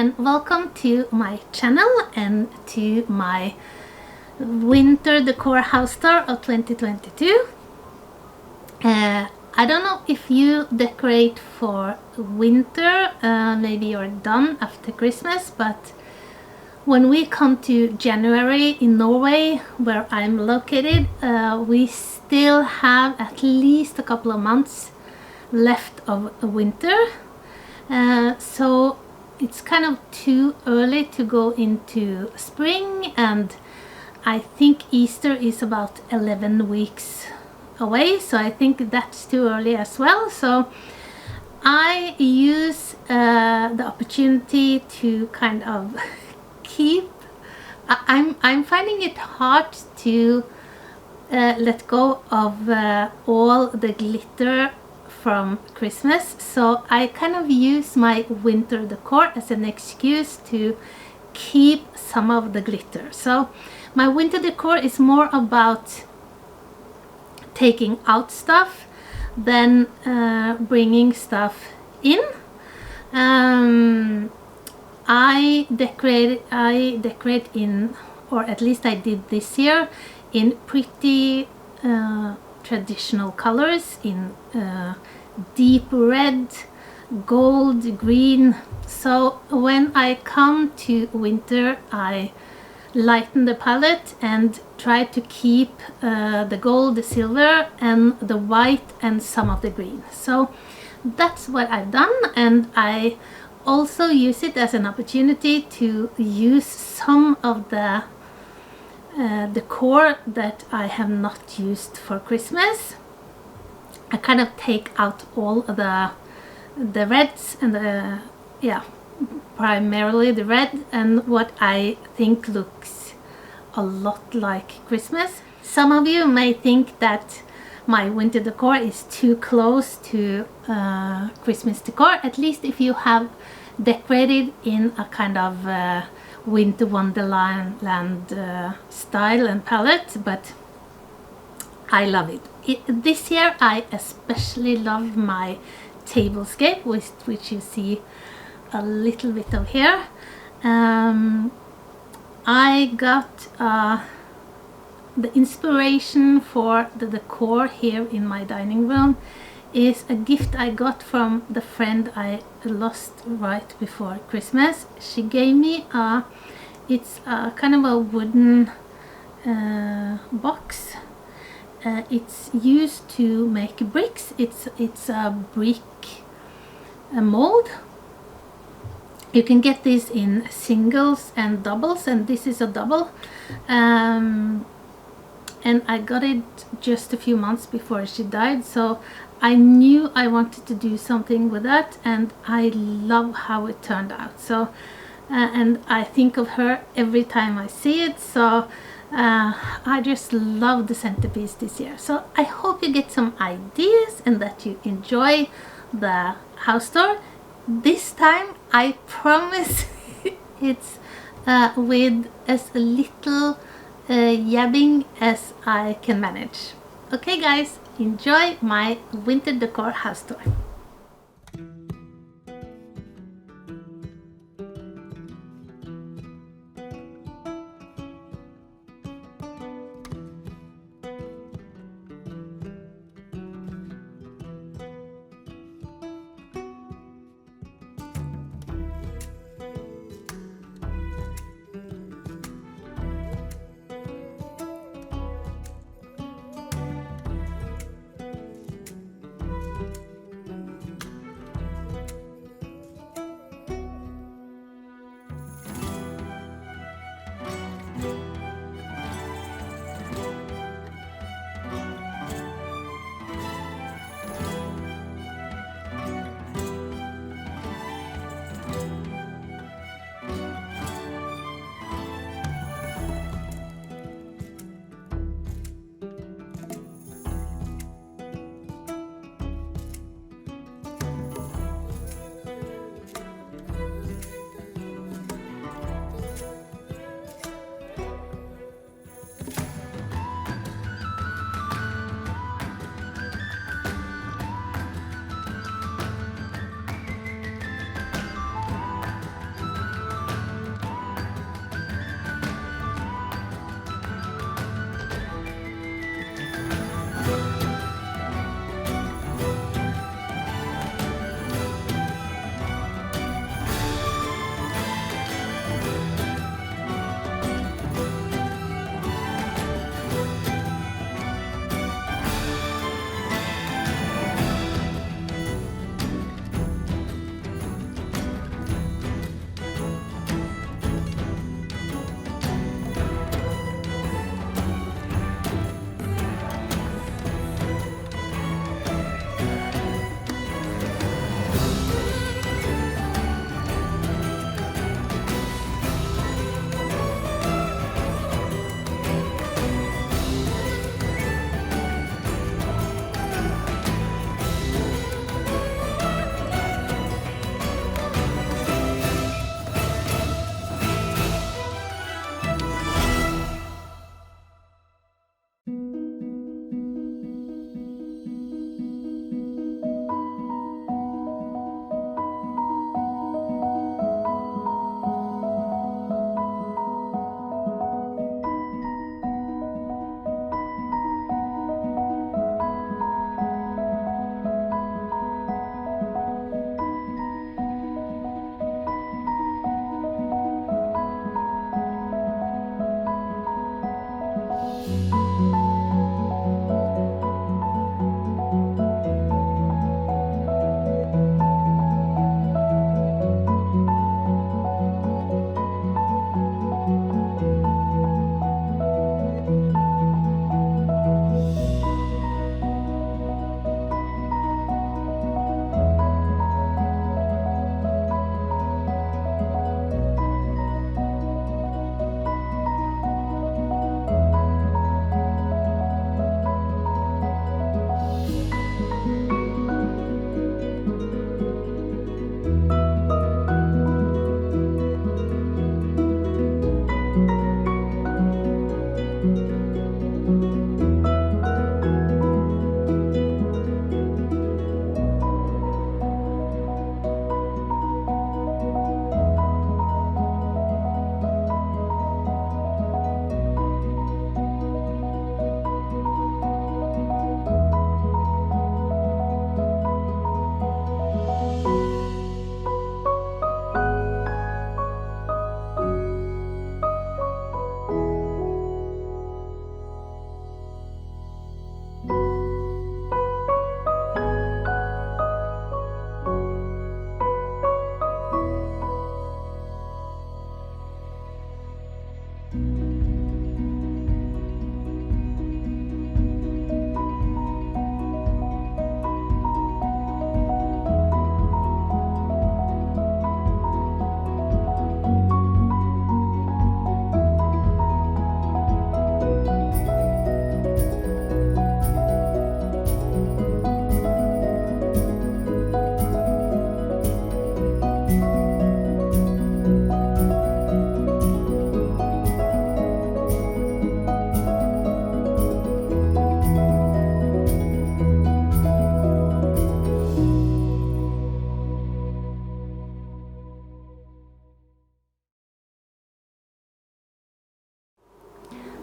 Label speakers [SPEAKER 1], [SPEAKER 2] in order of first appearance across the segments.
[SPEAKER 1] and welcome to my channel and to my Winter Decor House Tour of 2022. I don't know if you decorate for winter, maybe you're done after Christmas, but when we come to January in Norway, where I'm located, we still have at least a couple of months left of winter. So it's kind of too early to go into spring, and I think Easter is about 11 weeks away, so I think that's too early as well. So I use the opportunity to kind of keep I'm finding it hard to let go of all the glitter from Christmas, so I kind of use my winter decor as an excuse to keep some of the glitter. So my winter decor is more about taking out stuff than bringing stuff in. I decorate in, or at least I did this year, in pretty traditional colors, in deep red, gold, green. So when I come to winter, I lighten the palette and try to keep the gold, the silver, and the white, and some of the green. So that's what I've done, and I also use it as an opportunity to use some of the decor that I have not used for Christmas. I kind of take out all the reds and primarily the red, and what I think looks a lot like Christmas. Some of you may think that my winter decor is too close to Christmas decor, at least if you have decorated in a kind of winter wonderland style and palette, but I love it. This year I especially love my tablescape, which you see a little bit of here. I got the inspiration for the decor here in my dining room is a gift I got from the friend I lost right before Christmas. She gave me it's kind of a wooden box. It's used to make bricks. It's a brick mold. You can get this in singles and doubles, and this is a double. And I got it just a few months before she died, so I knew I wanted to do something with that, and I love how it turned out. So and I think of her every time I see it, so I just love the centerpiece this year. So I hope you get some ideas and that you enjoy the house tour. This time I promise it's with as little yabbing as I can manage. Okay guys, enjoy my winter decor house tour.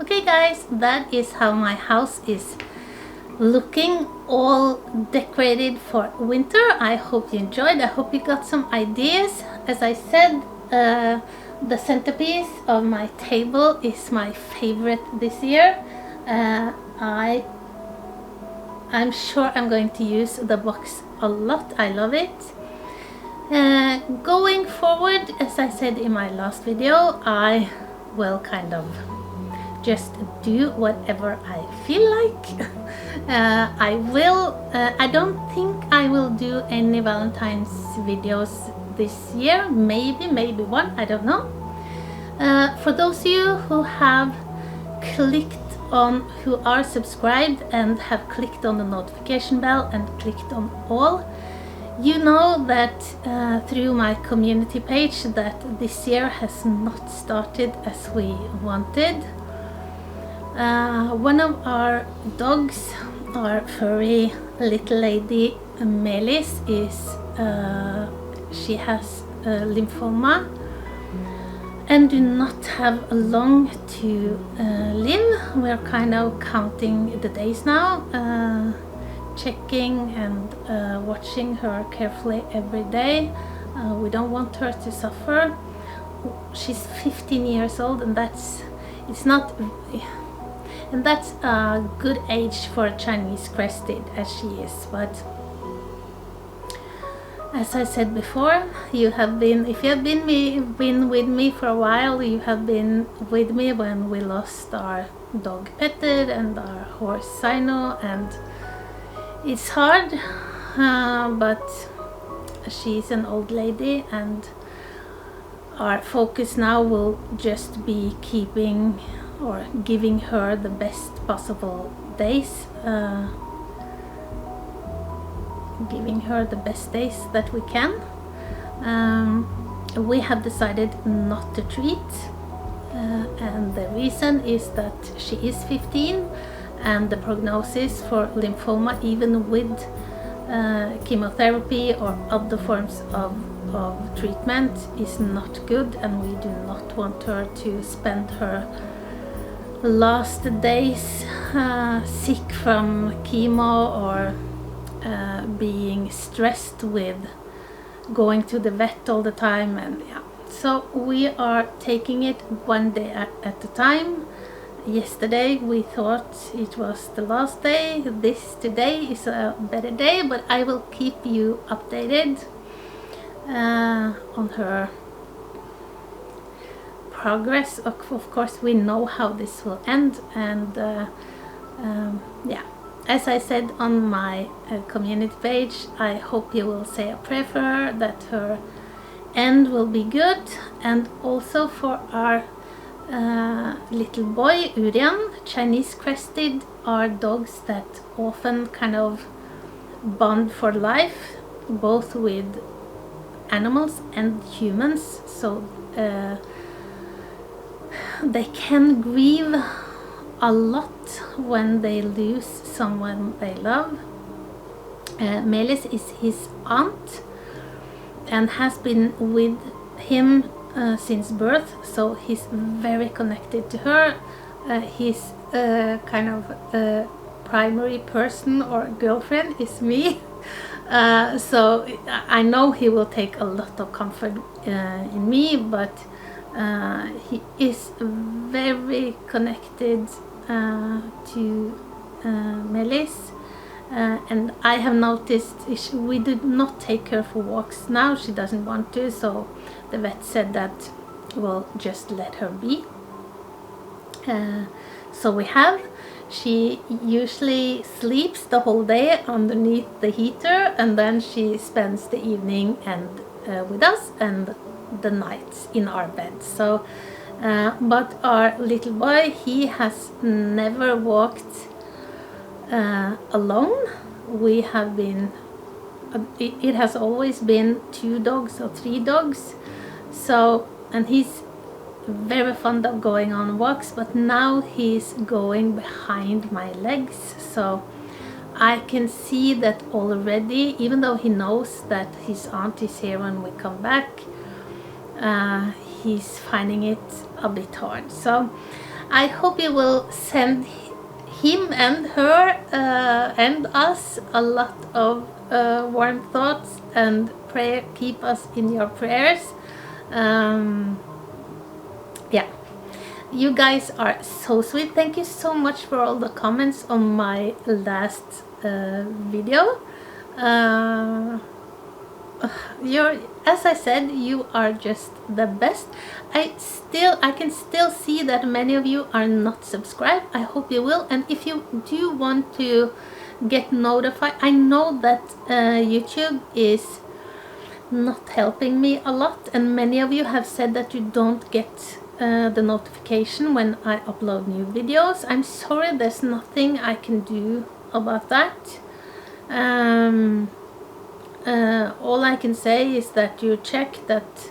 [SPEAKER 1] Okay guys, that is how my house is looking, all decorated for winter. I hope you enjoyed. I hope you got some ideas. As I said, the centerpiece of my table is my favorite this year. I'm sure I'm going to use the box a lot. I love it. Going forward, as I said in my last video, I will kind of just do whatever I feel like. I don't think I will do any Valentine's videos this year. Maybe one, I don't know. For those of you who have clicked on, who are subscribed and have clicked on the notification bell and clicked on all, you know that through my community page that this year has not started as we wanted. One of our dogs, our furry little lady Melis, she has lymphoma and do not have long to live. We're kind of counting the days now, checking and watching her carefully every day. We don't want her to suffer. She's 15 years old, and that's a good age for a Chinese crested as she is. But as I said before, if you have been with me for a while, you have been with me when we lost our dog Petter and our horse Sino, and it's hard, but she's an old lady, and our focus now will just be keeping or giving her the best possible days, giving her the best days that we can. We have decided not to treat, and the reason is that she is 15 and the prognosis for lymphoma, even with chemotherapy or other forms of treatment, is not good, and we do not want her to spend her last days sick from chemo or being stressed with going to the vet all the time. And yeah, so we are taking it one day at a time. Yesterday we thought it was the last day. Today is a better day, but I will keep you updated on her progress. Of course, we know how this will end, and yeah, as I said on my community page, I hope you will say a prayer for her, that her end will be good, and also for our little boy Urian. Chinese crested are dogs that often kind of bond for life, both with animals and humans, so they can grieve a lot when they lose someone they love. Melis is his aunt and has been with him since birth, so he's very connected to her. His kind of primary person or girlfriend is me. So I know he will take a lot of comfort in me, but he is very connected to Melis, and I have noticed we did not take her for walks now. She doesn't want to, so the vet said that we'll just let her be. So she usually sleeps the whole day underneath the heater, and then she spends the evening and with us, and the nights in our bed. So but our little boy, he has never walked alone. We have been it has always been 2 dogs or 3 dogs. So, and he's very fond of going on walks, but now he's going behind my legs. So I can see that already, even though he knows that his aunt is here when we come back, he's finding it a bit hard. So I hope you will send him and her and us a lot of warm thoughts and prayer. Keep us in your prayers. Yeah, you guys are so sweet. Thank you so much for all the comments on my last video. As I said, you are just the best. I can still see that many of you are not subscribed. I hope you will, and if you do want to get notified, I know that YouTube is not helping me a lot, and many of you have said that you don't get the notification when I upload new videos. I'm sorry, there's nothing I can do about that. All I can say is that you check that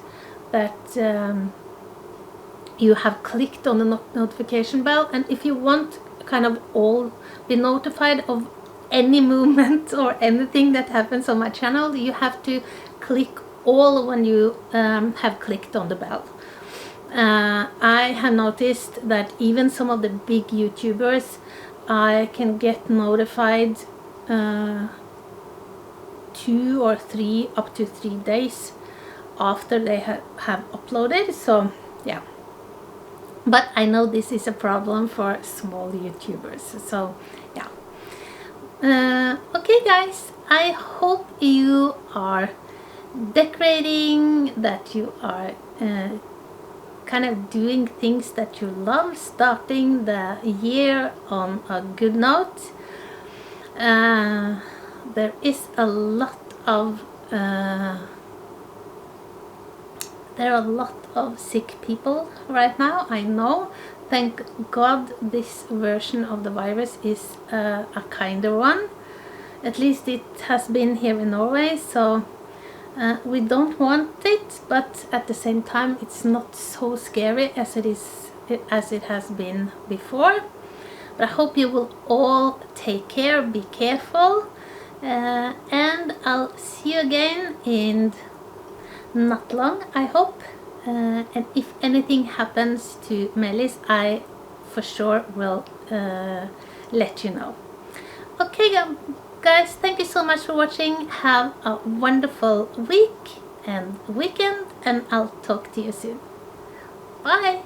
[SPEAKER 1] you have clicked on the notification bell, and if you want kind of all be notified of any movement or anything that happens on my channel, you have to click all when you have clicked on the bell. I have noticed that even some of the big YouTubers, I can get notified 2 or 3 up to 3 days after they have uploaded. So yeah, but I know this is a problem for small YouTubers. So yeah, okay guys, I hope you are decorating, that you are kind of doing things that you love, starting the year on a good note. There is a lot of there are a lot of sick people right now, I know. Thank God this version of the virus is a kinder one. At least it has been here in Norway, so we don't want it, but at the same time it's not so scary as it has been before. But I hope you will all take care, be careful, and I'll see you again in not long, I hope. And if anything happens to Melis, I for sure will let you know. Okay guys, thank you so much for watching. Have a wonderful week and weekend, and I'll talk to you soon. Bye!